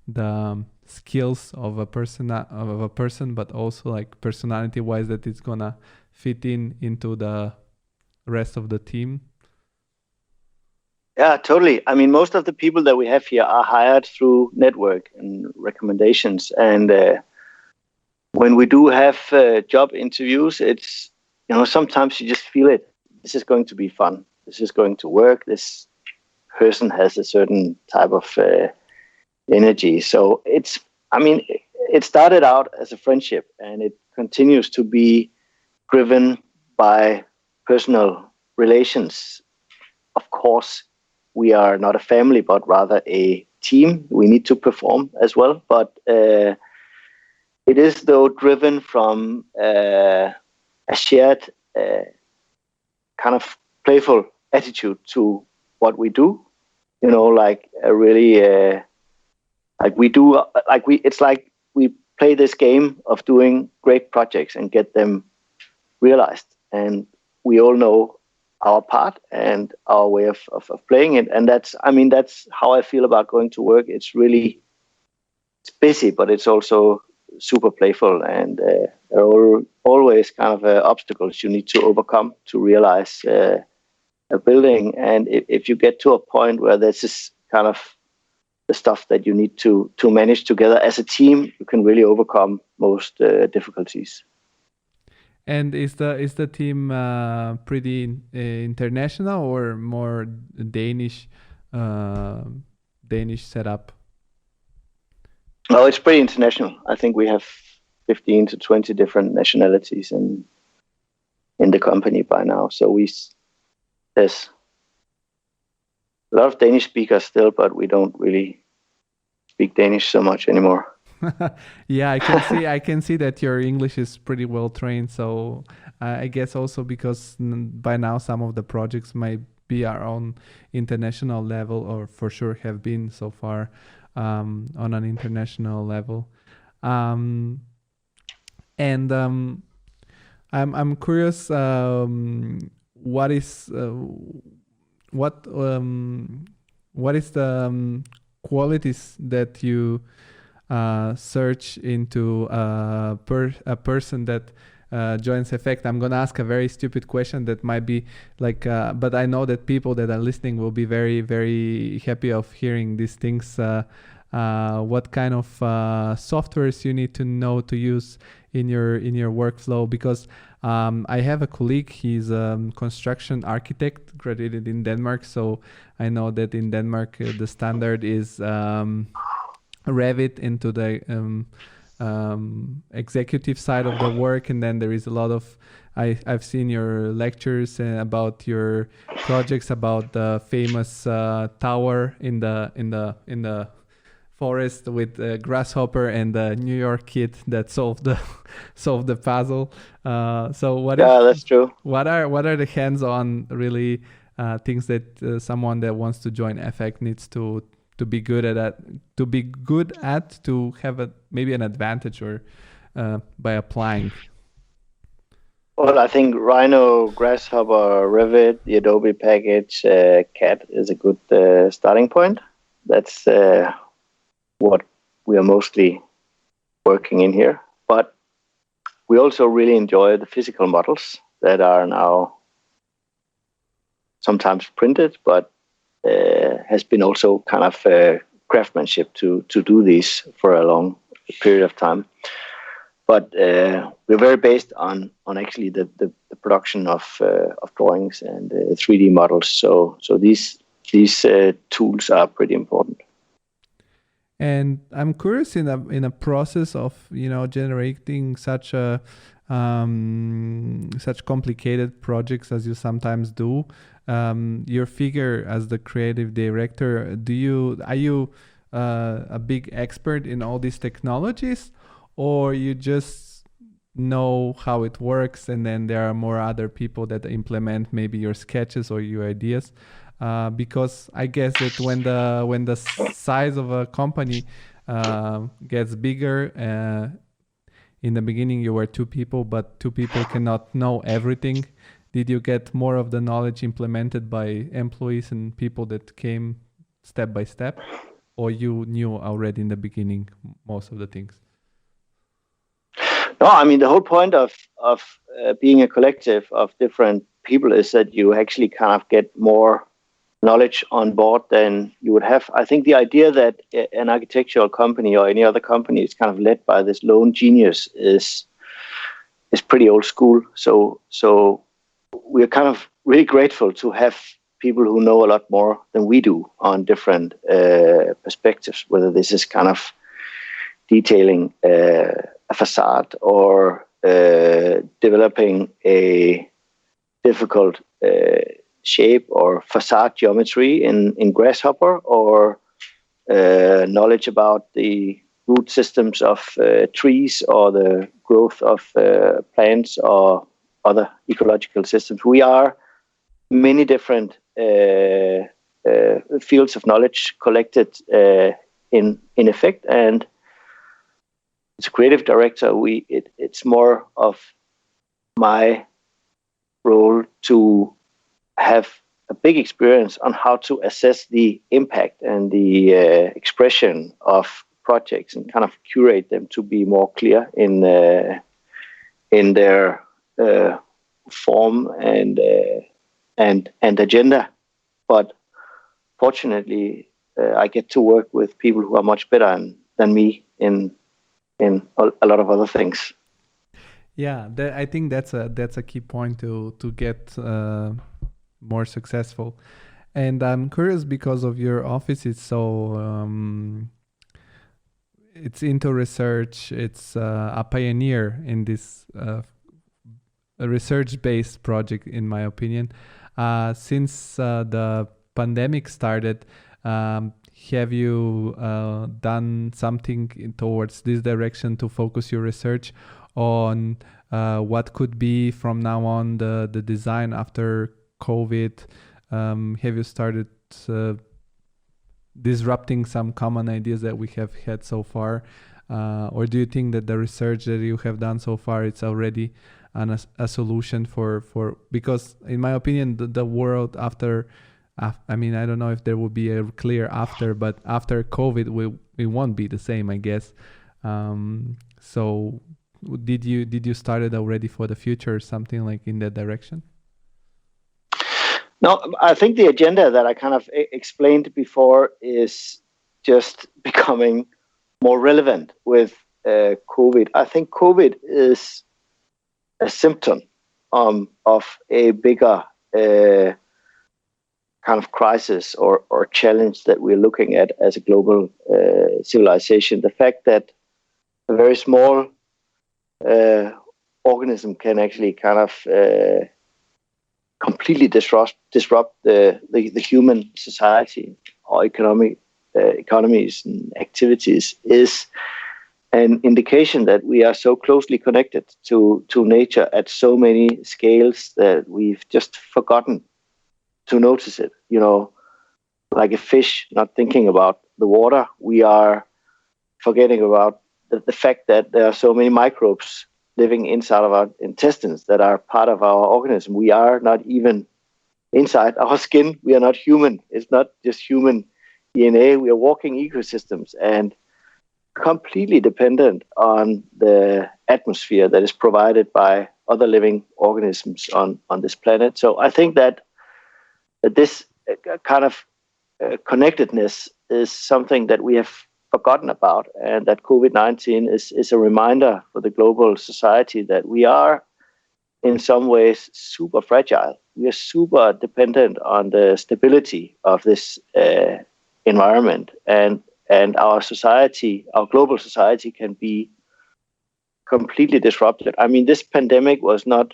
Speaker 1: the skills of a person, but also like personality wise, that it's gonna fit into the rest of the team?
Speaker 3: Yeah, totally. I mean, most of the people that we have here are hired through network and recommendations. And when we do have job interviews, it's, sometimes you just feel it. This is going to be fun. This is going to work. This person has a certain type of energy. So it's I mean, it started out as a friendship, and it continues to be driven by personal relations. Of course, we are not a family, but rather a team. We need to perform as well, but it is, though, driven from a shared kind of playful attitude to what we do. Like a really it's like we play this game of doing great projects and get them realized, and we all know our part and our way of playing it. And that's how I feel about going to work. It's busy, but it's also super playful, and there are always kind of obstacles you need to overcome to realize a building. And if you get to a point where this is kind of the stuff that you need to manage together as a team, you can really overcome most difficulties.
Speaker 1: And is the team pretty international or more Danish setup?
Speaker 3: Oh, it's pretty international. I think we have 15 to 20 different nationalities in the company by now. So there's a lot of Danish speakers still, but we don't really speak Danish so much anymore.
Speaker 1: Yeah, I can see that your English is pretty well trained. So I guess also because by now some of the projects might be on international level, or for sure have been so far on an international level. I'm curious. What is the qualities that you search into a person that joins EFFEKT? I'm gonna ask a very stupid question that might be like, but I know that people that are listening will be very, very happy of hearing these things. What kind of softwares you need to know to use in your workflow? Because I have a colleague, he's a construction architect graduated in Denmark. So I know that in Denmark, the standard is Revit into the executive side of the work. And then there is a lot of, I've seen your lectures about your projects, about the famous tower in the forest with grasshopper and the New York kid that solved the puzzle. So
Speaker 3: that's true.
Speaker 1: What are the hands-on really things that someone that wants to join EFFEKT needs to be good at to have maybe an advantage or by applying?
Speaker 3: Well, I think Rhino, Grasshopper, Revit, the Adobe package, CAD is a good starting point. That's what we are mostly working in here. But we also really enjoy the physical models that are now sometimes printed, but has been also kind of craftsmanship to do these for a long period of time. But we're very based on actually the production of drawings and 3D models. So these tools are pretty important.
Speaker 1: And I'm curious in a process of generating such complicated projects as you sometimes do. Your figure as the creative director, are you a big expert in all these technologies, or you just know how it works and then there are more other people that implement maybe your sketches or your ideas? Because I guess that when the size of a company gets bigger, in the beginning you were 2 people, but 2 people cannot know everything. Did you get more of the knowledge implemented by employees and people that came step by step, or you knew already in the beginning most of the things?
Speaker 3: No, I mean, the whole point of being a collective of different people is that you actually kind of get more knowledge on board than you would have. I think the idea that an architectural company or any other company is kind of led by this lone genius is pretty old school. So we're kind of really grateful to have people who know a lot more than we do on different perspectives, whether this is kind of detailing a facade or developing a difficult shape or facade geometry in grasshopper, or knowledge about the root systems of trees or the growth of plants or other ecological systems. We are many different fields of knowledge collected in EFFEKT, and as a creative director, it's more of my role to have a big experience on how to assess the impact and the expression of projects and kind of curate them to be more clear in their form and agenda. But fortunately, I get to work with people who are much better than me in a lot of other things.
Speaker 1: Yeah, I think that's a key point to get more successful. And I'm curious because of your office. It's so it's into research. It's a pioneer in this a research-based project, in my opinion. Since the pandemic started, have you done something towards this direction to focus your research on what could be from now on the design after COVID? Have you started disrupting some common ideas that we have had so far? Or do you think that the research that you have done so far, it's already a solution for because in my opinion, the world after, I mean, I don't know if there will be a clear after, but after COVID, it won't be the same, I guess. So did you start it already for the future or something like in that direction?
Speaker 3: No, I think the agenda that I kind of explained before is just becoming more relevant with COVID. I think COVID is a symptom of a bigger kind of crisis or challenge that we're looking at as a global civilization. The fact that a very small organism can actually kind of completely disrupt the human society or economies and activities is an indication that we are so closely connected to nature at so many scales that we've just forgotten to notice it. You know, like a fish not thinking about the water, we are forgetting about the fact that there are so many microbes living inside of our intestines that are part of our organism. We are not even inside our skin. We are not human. It's not just human DNA. We are walking ecosystems and completely dependent on the atmosphere that is provided by other living organisms on this planet. So I think that this kind of connectedness is something that we have forgotten about, and that COVID-19 is a reminder for the global society that we are in some ways super fragile. We are super dependent on the stability of this environment, and our society, our global society, can be completely disrupted. I mean, this pandemic was not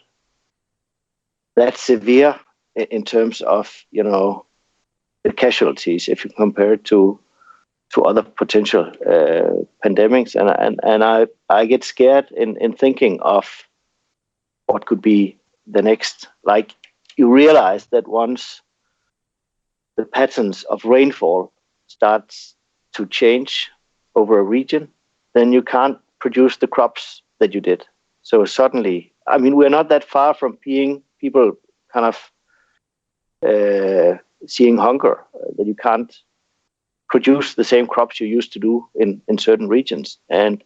Speaker 3: that severe in terms of, you know, the casualties if you compare it to other potential pandemics, and I get scared in thinking of what could be the next. Like, you realize that once the patterns of rainfall starts to change over a region, then you can't produce the crops that you did. So suddenly, I mean, we're not that far from being people kind of seeing hunger, that you can't produce the same crops you used to do in certain regions. And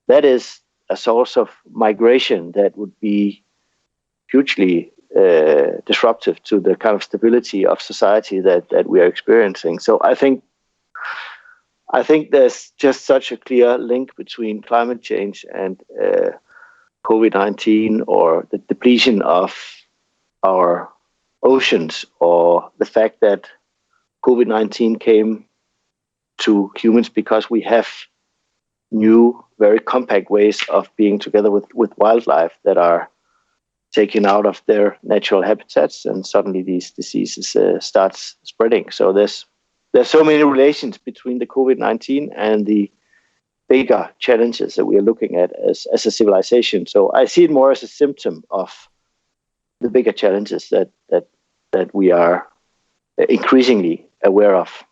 Speaker 3: that is a source of migration that would be hugely disruptive to the kind of stability of society that we are experiencing. So I think there's just such a clear link between climate change and COVID-19, or the depletion of our oceans, or the fact that COVID-19 came to humans because we have new, very compact ways of being together with wildlife that are taken out of their natural habitats, and suddenly these diseases starts spreading. So there's so many relations between the COVID-19 and the bigger challenges that we are looking at as a civilization. So I see it more as a symptom of the bigger challenges that we are increasingly aware of.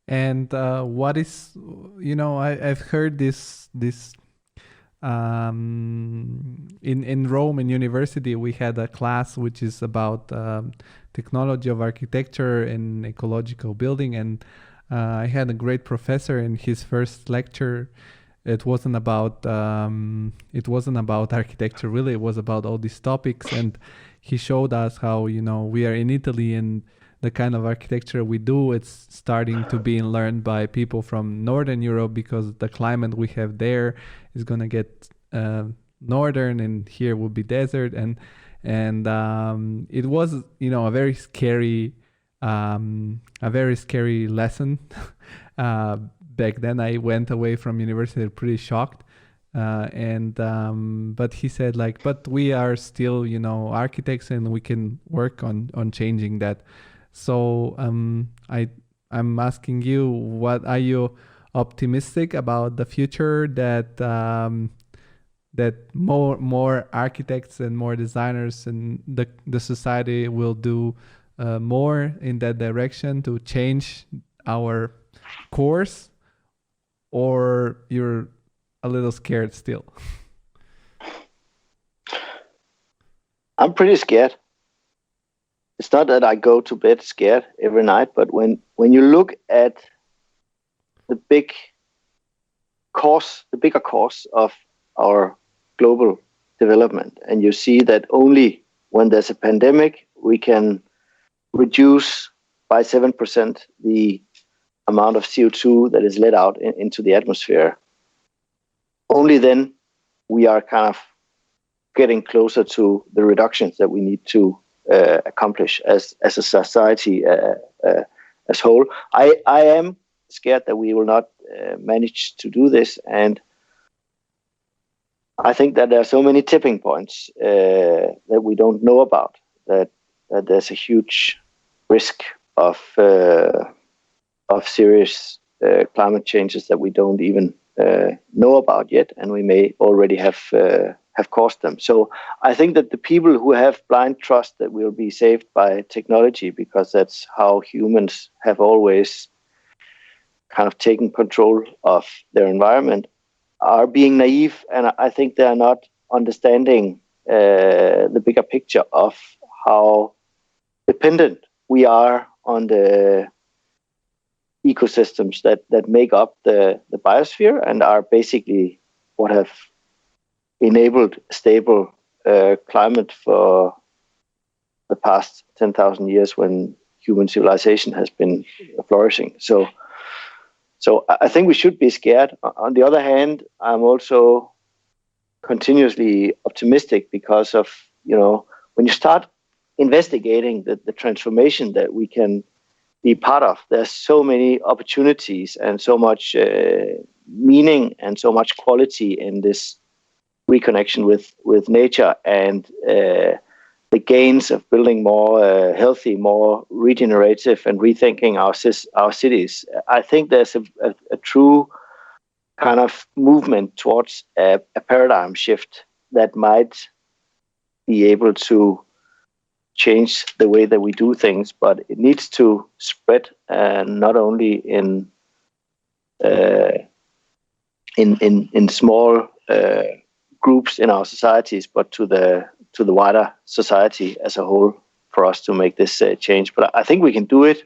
Speaker 1: And what is, I've heard this in Rome in university we had a class which is about technology of architecture and ecological building, and I had a great professor in his first lecture. It wasn't about architecture really, it was about all these topics, and he showed us how we are in Italy, and the kind of architecture we do, it's starting to be learned by people from Northern Europe, because the climate we have there is going to get northern, and here will be desert, and it was a very scary lesson. Back then I went away from university pretty shocked, but he said but we are still architects, and we can work on changing that. So I'm asking you, what are you optimistic about the future that more architects and more designers and the society will do more in that direction to change our course, or you're a little scared still?
Speaker 3: I'm pretty scared. It's not that I go to bed scared every night, but when you look at the bigger course of our global development, and you see that only when there's a pandemic we can reduce by 7% the amount of CO2 that is let out into the atmosphere, only then we are kind of getting closer to the reductions that we need to accomplish as a society as whole. I am scared that we will not manage to do this, and I think that there are so many tipping points that we don't know about, that there's a huge risk of serious climate changes that we don't even know about yet, and we may already have caused them. So I think that the people who have blind trust that we'll be saved by technology, because that's how humans have always kind of taken control of their environment, are being naive, and I think they are not understanding the bigger picture of how dependent we are on the ecosystems that make up the biosphere and are basically what have enabled stable climate for the past 10,000 years when human civilization has been flourishing. So I think we should be scared. On the other hand, I'm also continuously optimistic because of, when you start investigating the transformation that we can be part of, there's so many opportunities and so much meaning and so much quality in this reconnection with nature, and the gains of building more healthy, more regenerative, and rethinking our cities. I think there's a true kind of movement towards a paradigm shift that might be able to change the way that we do things, but it needs to spread not only in small groups in our societies, but to the wider society as a whole, for us to make this change. But I think we can do it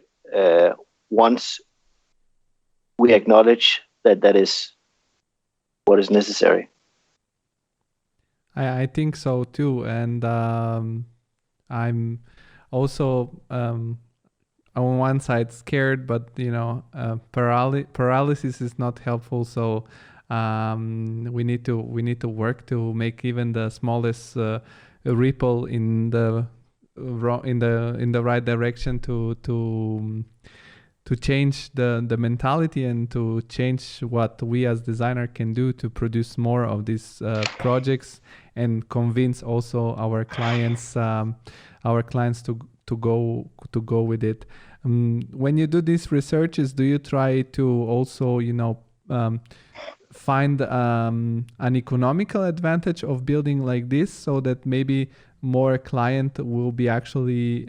Speaker 3: once we acknowledge that is what is necessary.
Speaker 1: I think so too, and I'm also on one side scared, but paralysis is not helpful. So we need to work to make even the smallest ripple in the right direction to to change the mentality and to change what we as designer can do to produce more of these projects and convince also our clients to go with it. When you do these researches, do you try to also find an economical advantage of building like this, so that maybe more clients will be actually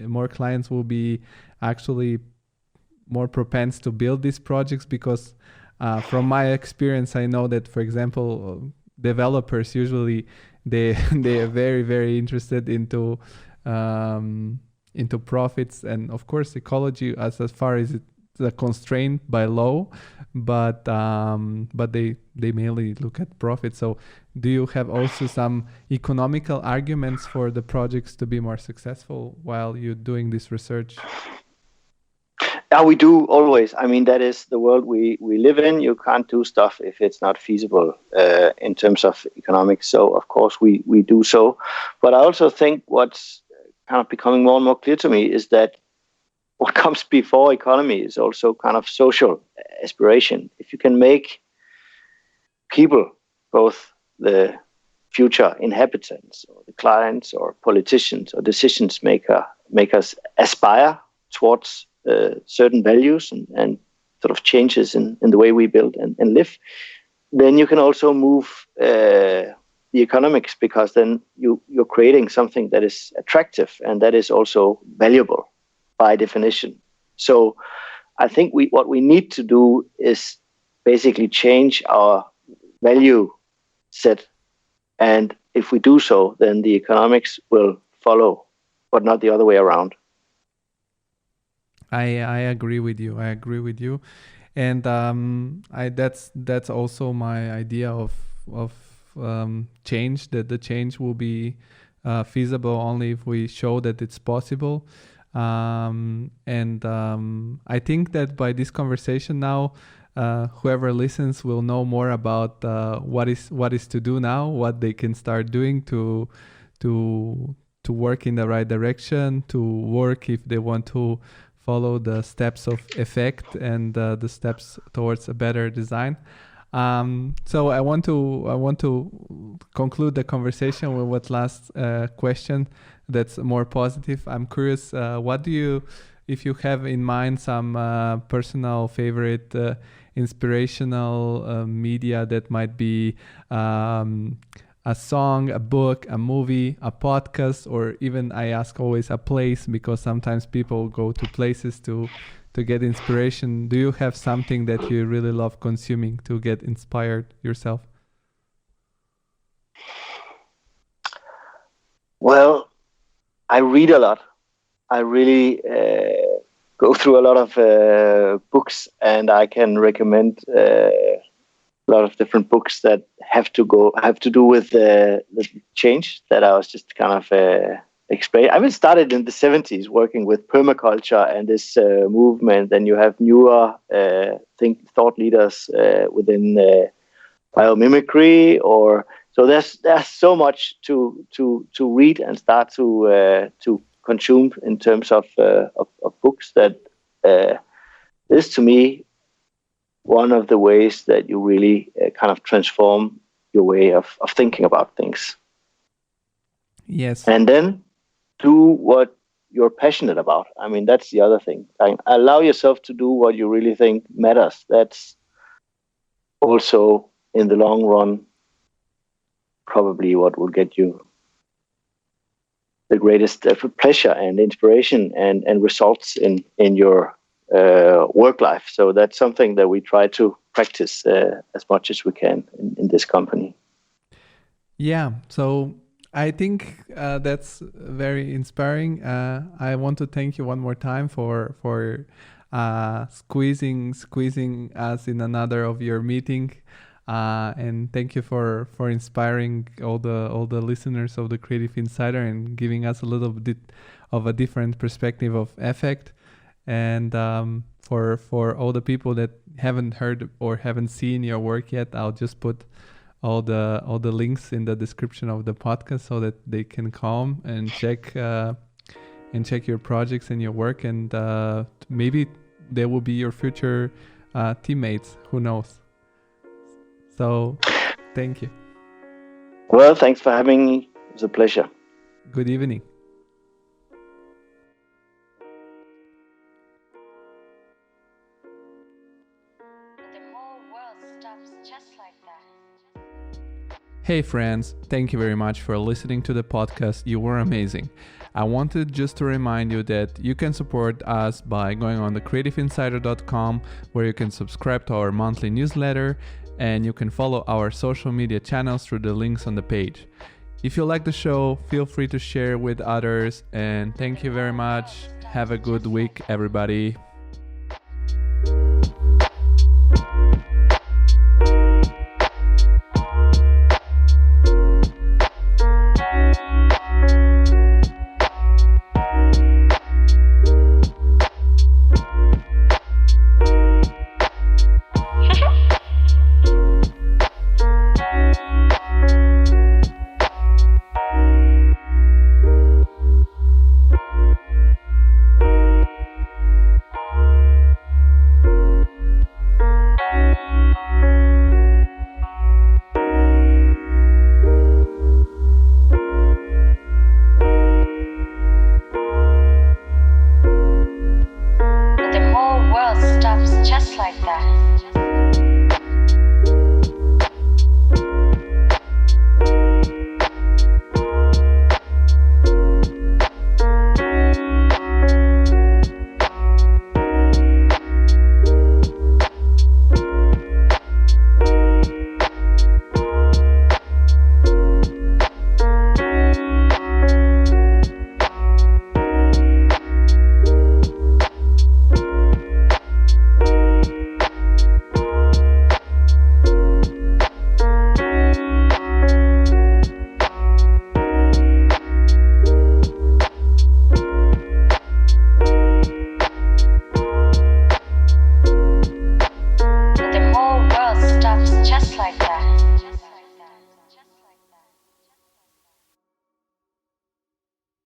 Speaker 1: more propense to build these projects? Because from my experience, I know that, for example, developers usually they are very, very interested into profits, and of course ecology as far as it's a constraint by law, but they mainly look at profit. So do you have also some economical arguments for the projects to be more successful while you're doing this research?
Speaker 3: Yeah, we do always. I mean, that is the world we live in. You can't do stuff if it's not feasible in terms of economics. So, of course, we do so. But I also think what's kind of becoming more and more clear to me is that what comes before economy is also kind of social aspiration. If you can make people, both the future inhabitants or the clients or politicians or decisions makers aspire towards certain values and sort of changes in the way we build and live, then you can also move the economics, because then you're creating something that is attractive and that is also valuable by definition. So I think what we need to do is basically change our value set, and if we do so, then the economics will follow, but not the other way around.
Speaker 1: I agree with you. And that's also my idea of change. That the change will be feasible only if we show that it's possible. I think that by this conversation now, whoever listens will know more about what is to do now, what they can start doing to work in the right direction, to work if they want to follow the steps of EFFEKT and the steps towards a better design. So I want to conclude the conversation with what last question that's more positive. I'm curious, if you have in mind some personal favorite inspirational media that might be a song, a book, a movie, a podcast, or even, I ask always, a place, because sometimes people go to places to get inspiration. Do you have something that you really love consuming to get inspired yourself? Well,
Speaker 3: I read a lot. I really go through a lot of books, and I can recommend a lot of different books that have to do with the change that I was just kind of explaining. I started in the 70s working with permaculture and this movement. Then you have newer thought leaders within biomimicry, so there's so much to read and start to consume in terms of books that is, to me, one of the ways that you really kind of transform your way of thinking about things.
Speaker 1: Yes.
Speaker 3: And then do what you're passionate about. I mean, that's the other thing. Allow yourself to do what you really think matters. That's also, in the long run, probably what will get you the greatest pleasure and inspiration and results in your work life. So that's something that we try to practice as much as we can in this company.
Speaker 1: Yeah, so I think that's very inspiring. I want to thank you one more time for squeezing us in another of your meeting, and thank you for inspiring all the listeners of the Creative Insider and giving us a little bit of a different perspective of EFFEKT. And for all the people that haven't heard or haven't seen your work yet, I'll just put all the links in the description of the podcast so that they can come and check your projects and your work, and maybe they will be your future teammates. Who knows? So, thank you.
Speaker 3: Well, thanks for having me. It was a pleasure.
Speaker 1: Good evening.
Speaker 2: The whole world stops just like that.
Speaker 1: Hey friends, thank you very much for listening to the podcast. You were amazing. I wanted just to remind you that you can support us by going on the creativeinsider.com, where you can subscribe to our monthly newsletter and you can follow our social media channels through the links on the page. If you like the show, feel free to share with others, and thank you very much. Have a good week, everybody.